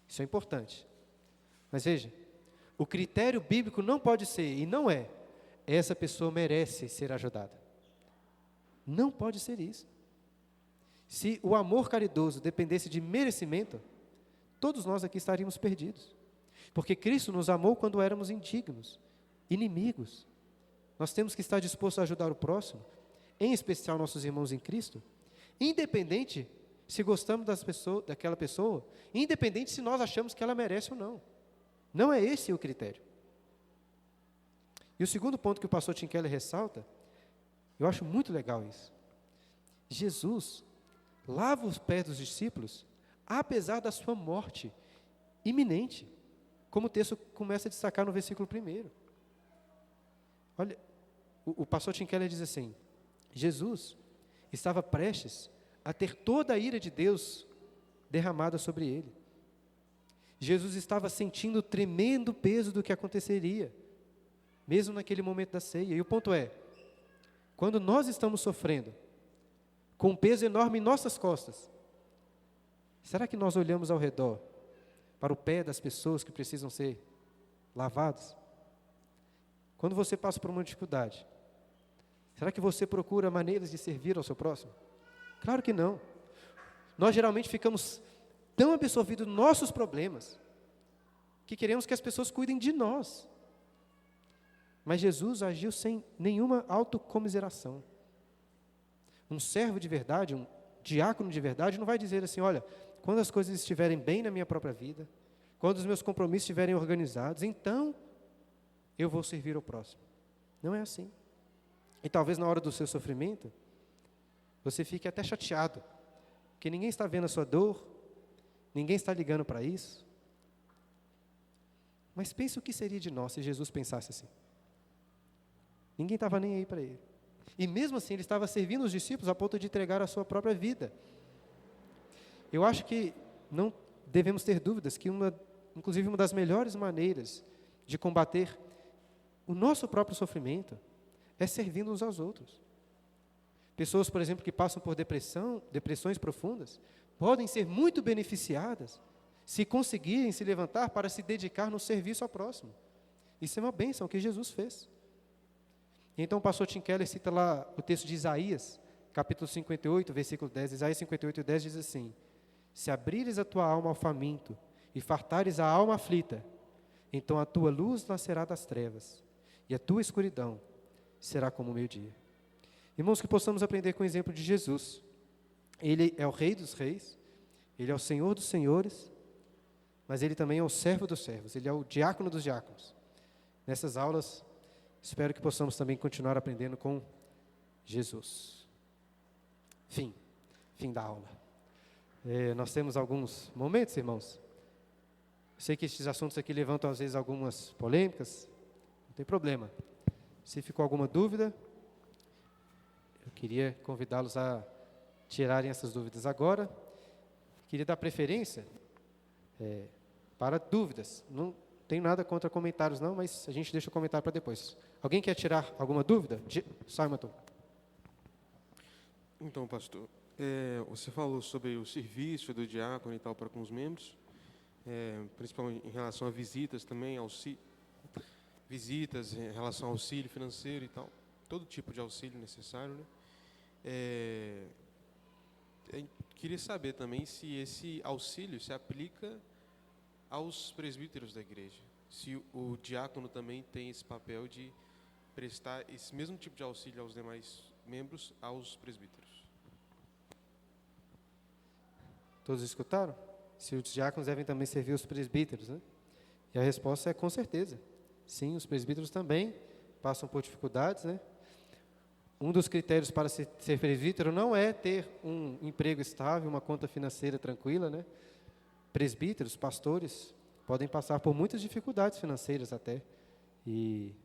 A: Isso é importante. Mas veja, o critério bíblico não pode ser, e não é, essa pessoa merece ser ajudada. Não pode ser isso. Se o amor caridoso dependesse de merecimento, todos nós aqui estaríamos perdidos. Porque Cristo nos amou quando éramos indignos, inimigos. Nós temos que estar dispostos a ajudar o próximo, em especial nossos irmãos em Cristo, independente se gostamos daquela pessoa, independente se nós achamos que ela merece ou não. Não é esse o critério. E o segundo ponto que o pastor Tim Keller ressalta, eu acho muito legal isso. Jesus lava os pés dos discípulos, apesar da sua morte iminente, como o texto começa a destacar no versículo 1. Olha, o pastor Tim Keller diz assim: Jesus estava prestes a ter toda a ira de Deus derramada sobre ele. Jesus estava sentindo o tremendo peso do que aconteceria, mesmo naquele momento da ceia. E o ponto é, quando nós estamos sofrendo, com um peso enorme em nossas costas, será que nós olhamos ao redor para o pé das pessoas que precisam ser lavados? Quando você passa por uma dificuldade, será que você procura maneiras de servir ao seu próximo? Claro que não. Nós geralmente ficamos tão absorvidos nos nossos problemas, que queremos que as pessoas cuidem de nós. Mas Jesus agiu sem nenhuma autocomiseração. Um servo de verdade, um diácono de verdade, não vai dizer assim: olha, quando as coisas estiverem bem na minha própria vida, quando os meus compromissos estiverem organizados, então eu vou servir ao próximo. Não é assim. E talvez na hora do seu sofrimento, você fique até chateado, porque ninguém está vendo a sua dor, ninguém está ligando para isso. Mas pense o que seria de nós se Jesus pensasse assim. Ninguém estava nem aí para ele. E mesmo assim, ele estava servindo os discípulos a ponto de entregar a sua própria vida. Eu acho que não devemos ter dúvidas que inclusive uma das melhores maneiras de combater o nosso próprio sofrimento é servindo uns aos outros. Pessoas, por exemplo, que passam por depressões profundas, podem ser muito beneficiadas se conseguirem se levantar para se dedicar no serviço ao próximo. Isso é uma bênção que Jesus fez. Então o pastor Tim Keller cita lá o texto de Isaías, capítulo 58, versículo 10. Isaías 58, 10 diz assim: se abrires a tua alma ao faminto e fartares a alma aflita, então a tua luz nascerá das trevas, e a tua escuridão será como o meio-dia. Irmãos, que possamos aprender com o exemplo de Jesus. Ele é o Rei dos Reis, Ele é o Senhor dos Senhores, mas Ele também é o servo dos servos, Ele é o diácono dos diáconos. Nessas aulas, espero que possamos também continuar aprendendo com Jesus. Fim da aula. Nós temos alguns momentos, irmãos. Eu sei que estes assuntos aqui levantam às vezes algumas polêmicas, não tem problema. Se ficou alguma dúvida, eu queria convidá-los a tirarem essas dúvidas agora. Queria dar preferência para dúvidas. Não tenho nada contra comentários não, mas a gente deixa o comentário para depois. Alguém quer tirar alguma dúvida? Simon.
B: Então, pastor, você falou sobre o serviço do diácono e tal para com os membros, principalmente em relação a visitas também, visitas em relação ao auxílio financeiro e tal, todo tipo de auxílio necessário, né? Queria saber também se esse auxílio se aplica aos presbíteros da igreja, se o diácono também tem esse papel de prestar esse mesmo tipo de auxílio aos demais membros, aos presbíteros.
A: Todos escutaram? Se os diáconos devem também servir os presbíteros, né? E a resposta é com certeza. Sim, os presbíteros também passam por dificuldades, né? Um dos critérios para ser presbítero não é ter um emprego estável, uma conta financeira tranquila, né? Presbíteros, pastores, podem passar por muitas dificuldades financeiras até. E,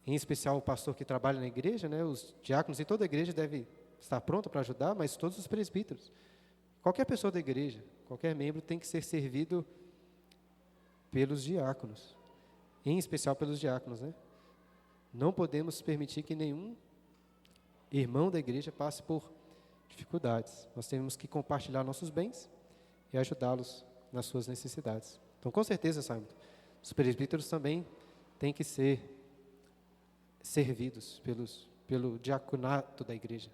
A: em especial, o pastor que trabalha na igreja, né, os diáconos e toda a igreja deve estar pronto para ajudar, mas todos os presbíteros. Qualquer pessoa da igreja, qualquer membro tem que ser servido pelos diáconos, em especial pelos diáconos, né? Não podemos permitir que nenhum irmão da igreja passe por dificuldades. Nós temos que compartilhar nossos bens e ajudá-los nas suas necessidades. Então, com certeza, Simon, os presbíteros também têm que ser servidos pelo diaconato da igreja.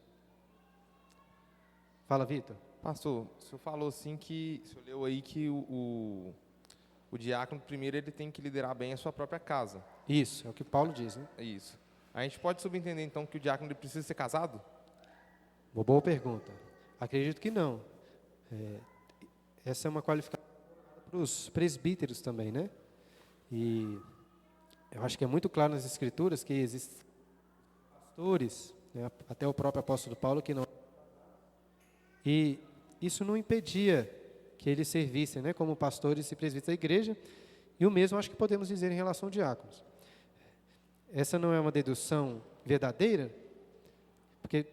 A: Fala, Vitor.
C: Pastor, o senhor falou assim o senhor leu aí que o diácono, primeiro, ele tem que liderar bem a sua própria casa.
A: Isso, é o que Paulo diz, né?
C: É isso. A gente pode subentender, então, que o diácono ele precisa ser casado?
A: Boa pergunta. Acredito que não. Essa é uma qualificação para os presbíteros também, né? E eu acho que é muito claro nas Escrituras que existem pastores, né, até o próprio apóstolo Paulo, que não... E isso não impedia que eles servissem, né, como pastores e presbíteros da igreja, e o mesmo acho que podemos dizer em relação a diáconos. Essa não é uma dedução verdadeira, porque,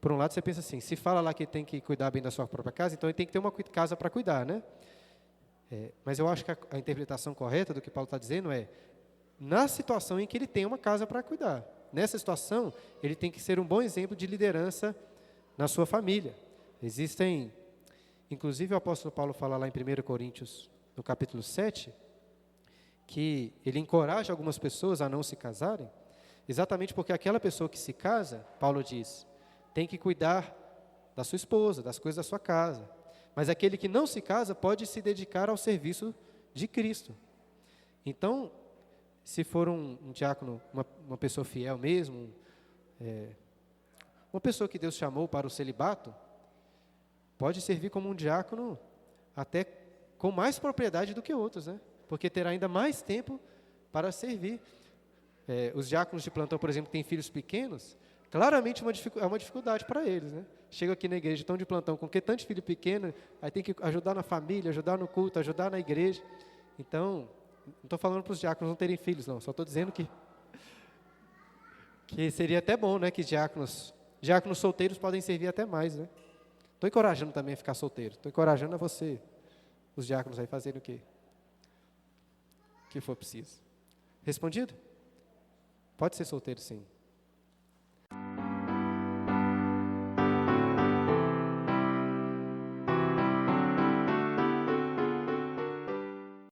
A: por um lado, você pensa assim, se fala lá que tem que cuidar bem da sua própria casa, então ele tem que ter uma casa para cuidar, né? Mas eu acho que a interpretação correta do que Paulo está dizendo é, na situação em que ele tem uma casa para cuidar. Nessa situação, ele tem que ser um bom exemplo de liderança na sua família. Existem, inclusive o apóstolo Paulo fala lá em 1 Coríntios, no capítulo 7, que ele encoraja algumas pessoas a não se casarem, exatamente porque aquela pessoa que se casa, Paulo diz, tem que cuidar da sua esposa, das coisas da sua casa. Mas aquele que não se casa pode se dedicar ao serviço de Cristo. Então, se for um diácono, uma pessoa fiel mesmo, uma pessoa que Deus chamou para o celibato, pode servir como um diácono até com mais propriedade do que outros, né? Porque terá ainda mais tempo para servir. Os diáconos de plantão, por exemplo, que têm filhos pequenos, claramente é uma dificuldade para eles, né? Chega aqui na igreja, estão de plantão com tanto filho pequeno, aí tem que ajudar na família, ajudar no culto, ajudar na igreja. Então, não estou falando para os diáconos não terem filhos, não. Só estou dizendo que seria até bom, né? Que diáconos solteiros podem servir até mais, né? Estou encorajando também a ficar solteiro. Estou encorajando a você, os diáconos aí, fazerem o que for preciso. Respondido? Pode ser solteiro, sim.